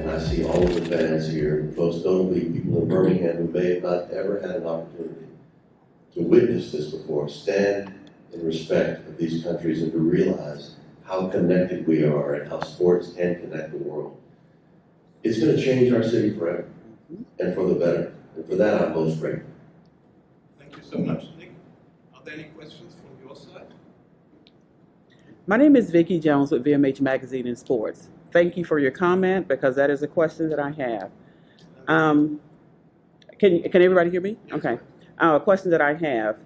and I see all of the fans here, most notably people in Birmingham who may have not ever had an opportunity to witness this before, stand in respect of these countries and to realize how connected we are and how sports can connect the world. It's going to change our city forever and for the better. And for that, I'm most grateful. Thank you so much, Nick. Are there any questions from your side? My name is Vikki Jones with VMH Magazine and Sports. Thank you for your comment, because that is a question that I have. Can everybody hear me? Okay. A question that I have.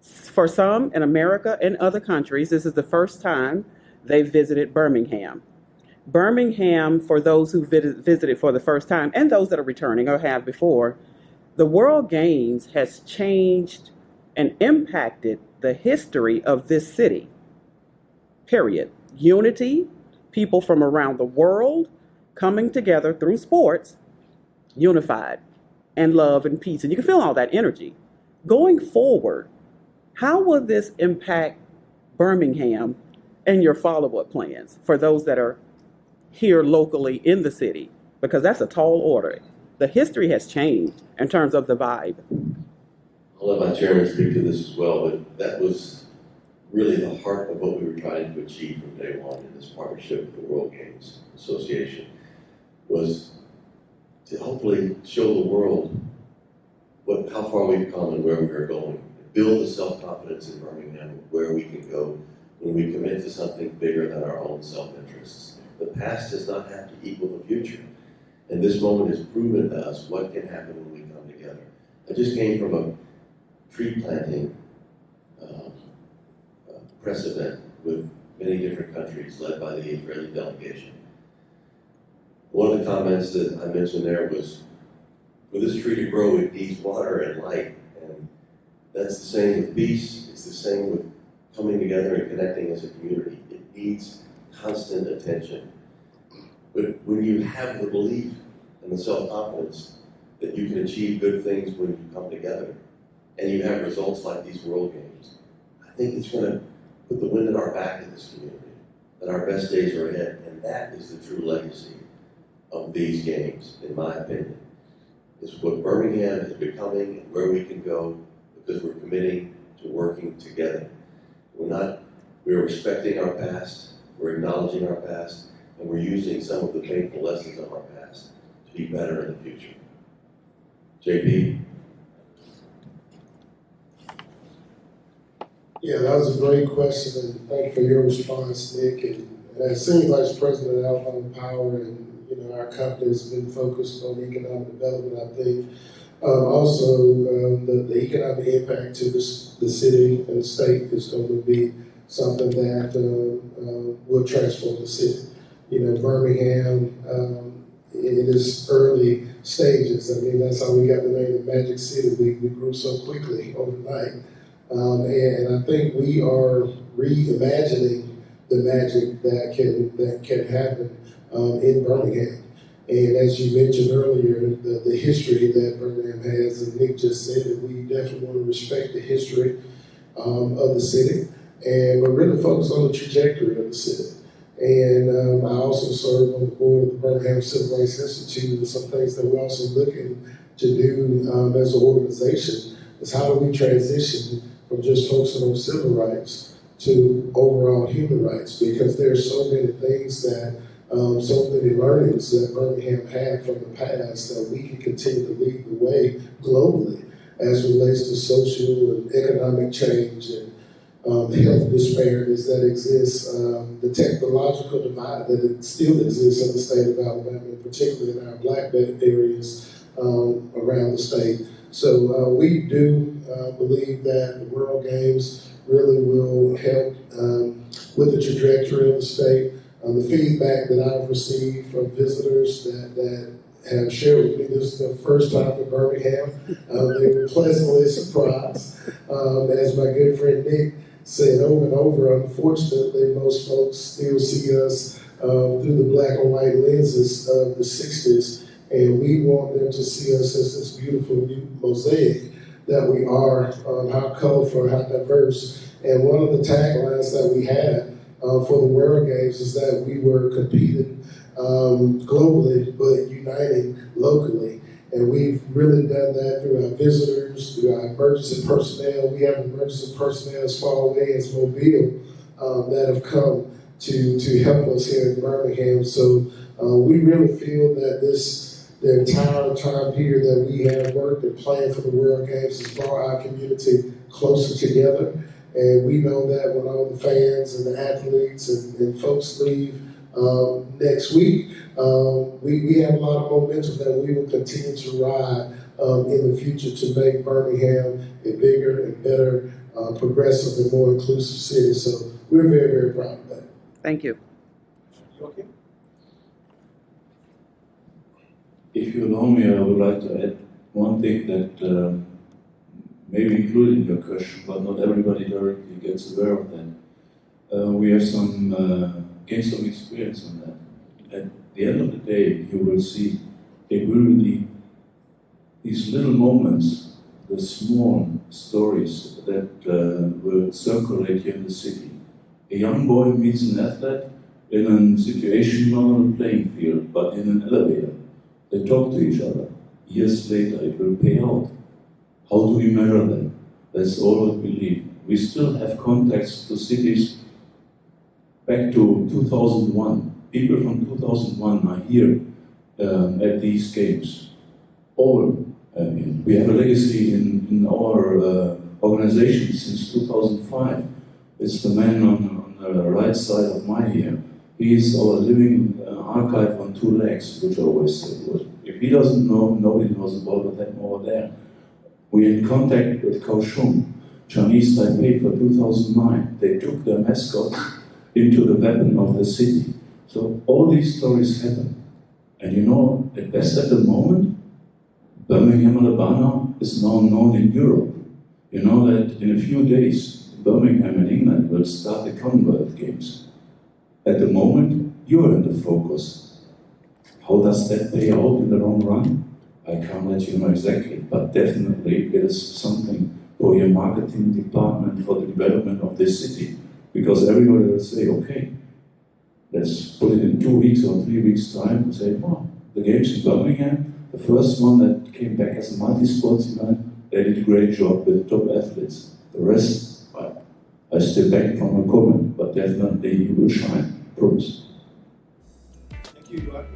For some in America and other countries, this is the first time they've visited Birmingham. Birmingham, for those who visited for the first time and those that are returning or have before, the World Games has changed and impacted the history of this city. Period. Unity, people from around the world coming together through sports, unified, and love and peace. And you can feel all that energy. Going forward, how will this impact Birmingham and your follow-up plans for those that are here locally in the city? Because that's a tall order. The history has changed in terms of the vibe. I'll let my chairman speak to this as well, but that was really the heart of what we were trying to achieve from day one in this partnership with the World Games Association, was to hopefully show the world how far we've come and where we are going. Build the self-confidence in Birmingham where we can go when we commit to something bigger than our own self-interests. The past does not have to equal the future. And this moment has proven to us what can happen when we come together. I just came from a tree planting press event with many different countries led by the Israeli delegation. One of the comments that I mentioned there was, for this tree to grow, it needs water and light. And that's the same with peace. It's the same with coming together and connecting as a community. It needs constant attention. But when you have the belief and the self-confidence that you can achieve good things when you come together, and you have results like these World Games, I think it's going to put the wind at our back in this community, that our best days are ahead. And that is the true legacy of these games, in my opinion, is what Birmingham is becoming and where we can go, because we're committing to working together. We're respecting our past, we're acknowledging our past, and we're using some of the painful lessons of our past to be better in the future. JP? Yeah, that was a great question, and thank you for your response, Nick. And as Senior Vice President of Alabama Power, and our company has been focused on economic development, I think. Also, the economic impact to the city and the state is going to be something that will transform the city. Birmingham, in its early stages, I mean, that's how we got the name of Magic City. We grew so quickly overnight. And I think we are reimagining the magic that can happen in Birmingham. And as you mentioned earlier, the history that Birmingham has, and Nick just said it, we definitely want to respect the history of the city, and we're really focused on the trajectory of the city. And I also serve on the board of the Birmingham Civil Rights Institute, and some things that we're also looking to do as an organization is how do we transition from just focusing on civil rights to overall human rights, because there are so many things that so many learnings that Birmingham had from the past that we can continue to lead the way globally as it relates to social and economic change and health disparities that exist, the technological divide that still exists in the state of Alabama, and particularly in our black belt areas around the state. So we do believe that the World Games really will help with the trajectory of the state. The feedback that I've received from visitors that have shared with me this is their first time in Birmingham, they were pleasantly surprised. As my good friend Nick said over and over, unfortunately, most folks still see us through the black and white lenses of the 60s, and we want them to see us as this beautiful new mosaic that we are, how colorful, how diverse. And one of the taglines that we have for the World Games is that we were competing globally, but uniting locally. And we've really done that through our visitors, through our emergency personnel. We have emergency personnel as far away as Mobile that have come to help us here in Birmingham. So we really feel that the entire time period that we have worked and planned for the World Games has brought our community closer together. And we know that when all the fans and the athletes and folks leave next week, we have a lot of momentum that we will continue to ride in the future to make Birmingham a bigger and better, progressive and more inclusive city. So we're very, very proud of that. Thank you. Joachim? If you allow me, I would like to add one thing that maybe included in your question, but not everybody directly gets aware of that. We have gained some experience on that. At the end of the day, you will see it will be these little moments, the small stories that will circulate here in the city. A young boy meets an athlete in a situation not on a playing field, but in an elevator. They talk to each other. Years later, it will pay out. How do we measure that? That's all what we believe. We still have contacts to cities back to 2001. People from 2001 are here at these games. All, we have a legacy in our organization since 2005. It's the man on the right side of my ear. He is our living archive on two legs, which I always say. If he doesn't know, nobody knows about that over there. We're in contact with Kaohsiung, Chinese Taipei for 2009. They took their mascot into the weapon of the city. So all these stories happen. And you know, at best at the moment, Birmingham, Alabama is now known in Europe. You know that in a few days, Birmingham in England will start the Commonwealth Games. At the moment, you're in the focus. How does that pay out in the long run? I can't let you know exactly, but definitely it is something for your marketing department, for the development of this city. Because everybody will say, okay, let's put it in 2 weeks or 3 weeks' time and say, wow, the games in Birmingham, the first one that came back as a multi-sports event, they did a great job with top athletes. The rest, I stay back from a comment, but definitely you will shine. Promise. Thank you, Joachim.